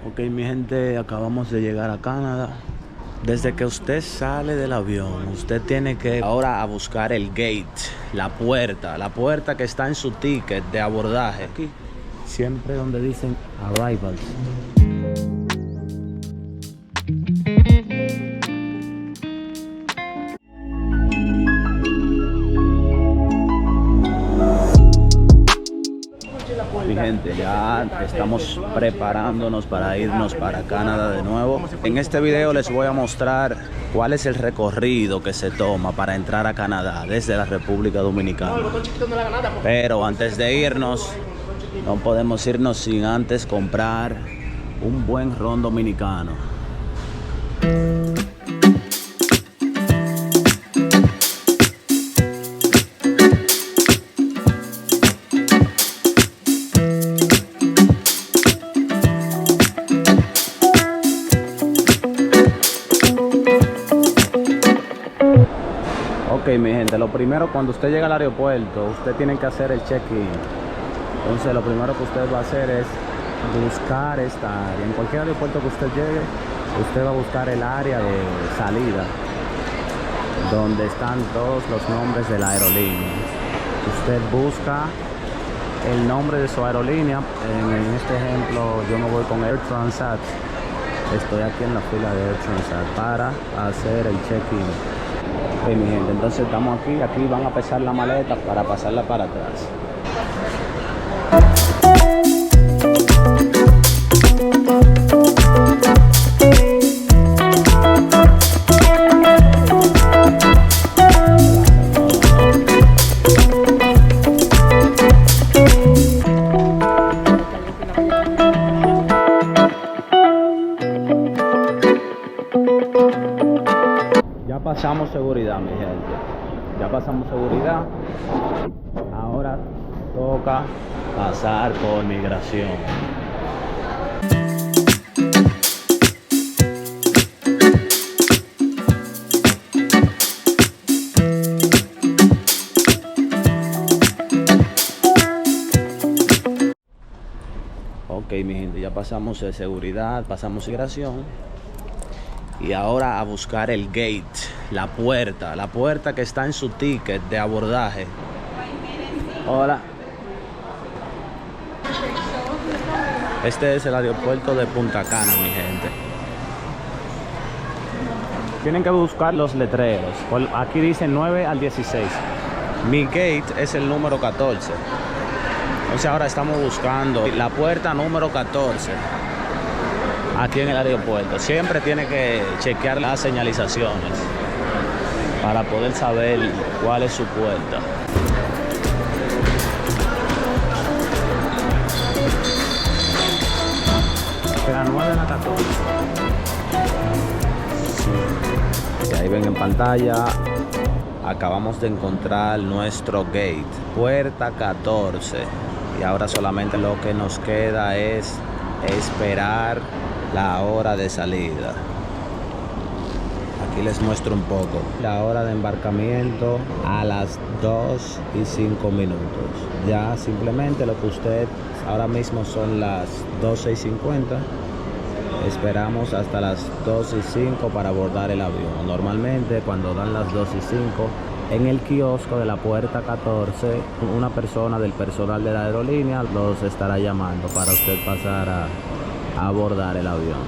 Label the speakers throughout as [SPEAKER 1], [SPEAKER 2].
[SPEAKER 1] Ok, mi gente, acabamos de llegar a Canadá. Desde que usted sale del avión, usted tiene que ahora a buscar el gate, la puerta que está en su ticket de abordaje. Aquí, siempre donde dicen arrivals. Mi gente, ya estamos preparándonos para irnos para Canadá de nuevo. En este video les voy a mostrar cuál es el recorrido que se toma para entrar a Canadá desde la República Dominicana. Pero antes de irnos, no podemos irnos sin antes comprar un buen ron dominicano. Ok, mi gente, lo primero, cuando usted llega al aeropuerto, usted tiene que hacer el check-in. Entonces, lo primero que usted va a hacer es buscar esta área. En cualquier aeropuerto que usted llegue, usted va a buscar el área de salida, donde están todos los nombres de la aerolínea. Usted busca el nombre de su aerolínea. En este ejemplo, yo me voy con Air Transat. Estoy aquí en la fila de Air Transat para hacer el check-in. Ok, mi gente, entonces estamos aquí van a pesar la maleta para pasarla para atrás. Ya pasamos seguridad, mi gente. Ya pasamos seguridad. Ahora toca pasar por migración. Ok, mi gente, ya pasamos de seguridad, pasamos migración. Y ahora a buscar el gate, la puerta que está en su ticket de abordaje. Hola. Este es el aeropuerto de Punta Cana, mi gente. Tienen que buscar los letreros. Aquí dice 9 al 16. Mi gate es el número 14. Entonces ahora estamos buscando la puerta número 14. Aquí en el aeropuerto siempre tiene que chequear las señalizaciones para poder saber cuál es su puerta. La 9 a la 14. Y ahí ven en pantalla, acabamos de encontrar nuestro gate, puerta 14. Y ahora solamente lo que nos queda es esperar la hora de salida. Aquí les muestro un poco. La hora de embarcamiento a las 2:05. Ya simplemente lo que usted ahora mismo son las 12:50. Esperamos hasta las 2:05 para abordar el avión. Normalmente cuando dan las 2:05 en el kiosco de la puerta 14, una persona del personal de la aerolínea los estará llamando para usted pasar a abordar el avión.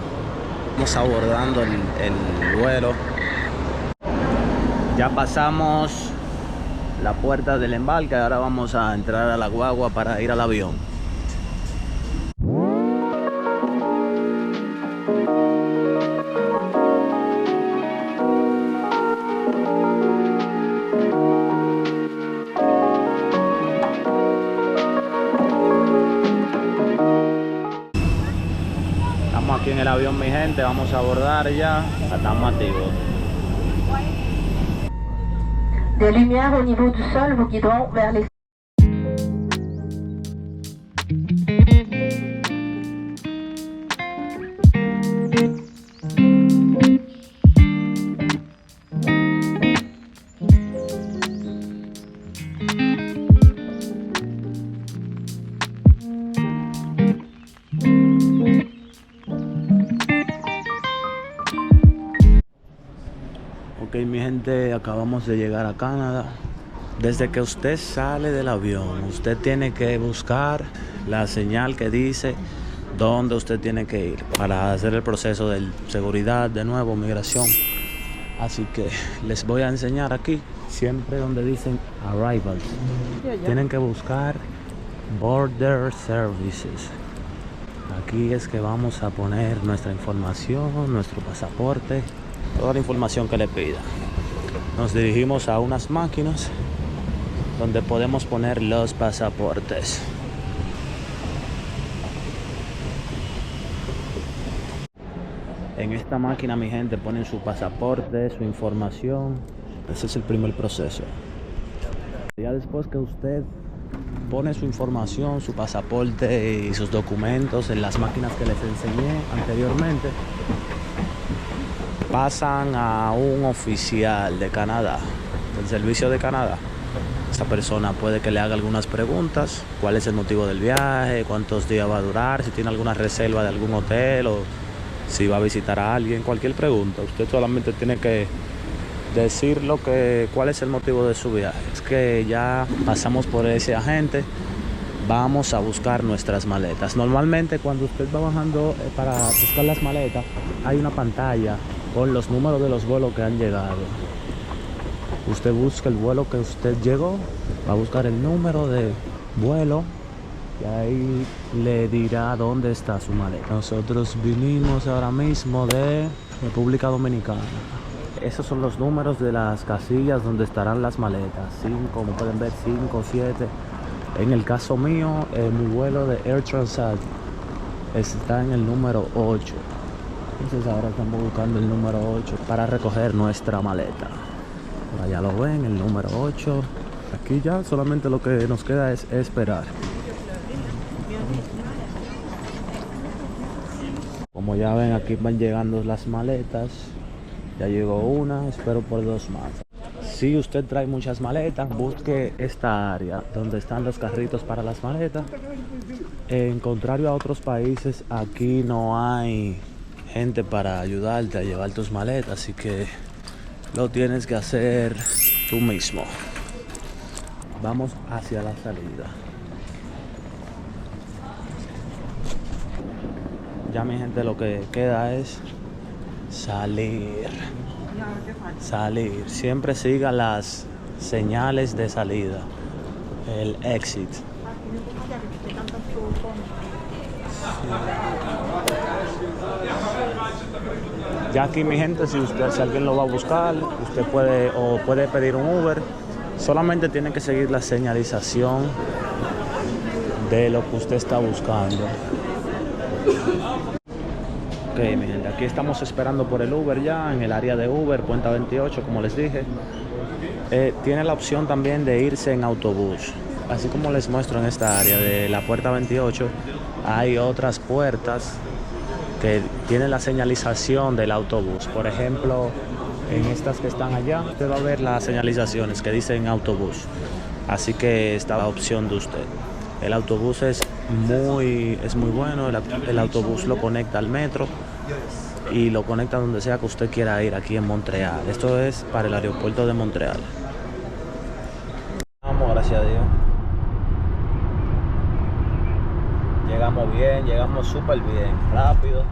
[SPEAKER 1] Estamos abordando el vuelo. Ya pasamos la puerta del embarque. Ahora vamos a entrar a la guagua para ir al avión. Aquí en el avión, mi gente, vamos a abordar ya. Estamos activos.
[SPEAKER 2] Des lumières au niveau du sol vous guideront vers les...
[SPEAKER 1] Ok, mi gente, acabamos de llegar a Canadá. Desde que usted sale del avión, usted tiene que buscar la señal que dice dónde usted tiene que ir para hacer el proceso de seguridad, de nuevo, migración. Así que les voy a enseñar aquí, siempre donde dicen arrivals. Tienen que buscar Border Services. Aquí es que vamos a poner nuestra información, nuestro pasaporte, toda la información que le pida. Nos dirigimos a unas máquinas donde podemos poner los pasaportes. En esta máquina, mi gente, ponen su pasaporte, su información. Ese es el primer proceso. Ya después que usted pone su información, su pasaporte y sus documentos en las máquinas que les enseñé anteriormente, pasan a un oficial de Canadá, del servicio de Canadá. Esta persona puede que le haga algunas preguntas: cuál es el motivo del viaje, cuántos días va a durar, si tiene alguna reserva de algún hotel o si va a visitar a alguien, cualquier pregunta. Usted solamente tiene que decir cuál es el motivo de su viaje. Es que ya pasamos por ese agente, vamos a buscar nuestras maletas. Normalmente cuando usted va bajando para buscar las maletas, hay una pantalla con los números de los vuelos que han llegado. Usted busca el vuelo que usted llegó, va a buscar el número de vuelo y ahí le dirá dónde está su maleta. Nosotros vinimos ahora mismo de República Dominicana. Esos son los números de las casillas donde estarán las maletas. 5, como pueden ver, 5, 7. En el caso mío, mi vuelo de Air Transat está en el número 8. Entonces ahora estamos buscando el número 8 para recoger nuestra maleta. Ya lo ven, el número 8. Aquí ya solamente lo que nos queda es esperar. Como ya ven, aquí van llegando las maletas. Ya llegó una, espero por 2 más. Si usted trae muchas maletas, busque esta área donde están los carritos para las maletas. En contrario a otros países, aquí no hay gente para ayudarte a llevar tus maletas, así que lo tienes que hacer tú mismo. Vamos hacia la salida. Ya, mi gente, lo que queda es salir. Siempre siga las señales de salida, el exit. Ya aquí, mi gente, si alguien lo va a buscar, usted puede pedir un Uber. Solamente tiene que seguir la señalización de lo que usted está buscando. Ok, mi gente, aquí estamos esperando por el Uber ya en el área de Uber, Puerta 28, como les dije. Tiene la opción también de irse en autobús. Así como les muestro en esta área de la Puerta 28, hay otras puertas que tienen la señalización del autobús. Por ejemplo, en estas que están allá, usted va a ver las señalizaciones que dicen autobús. Así que está la opción de usted. El autobús es muy bueno. El autobús lo conecta al metro y lo conecta donde sea que usted quiera ir aquí en Montreal. Esto es para el aeropuerto de Montreal. Vamos, gracias a Dios. Llegamos bien, llegamos súper bien, rápido.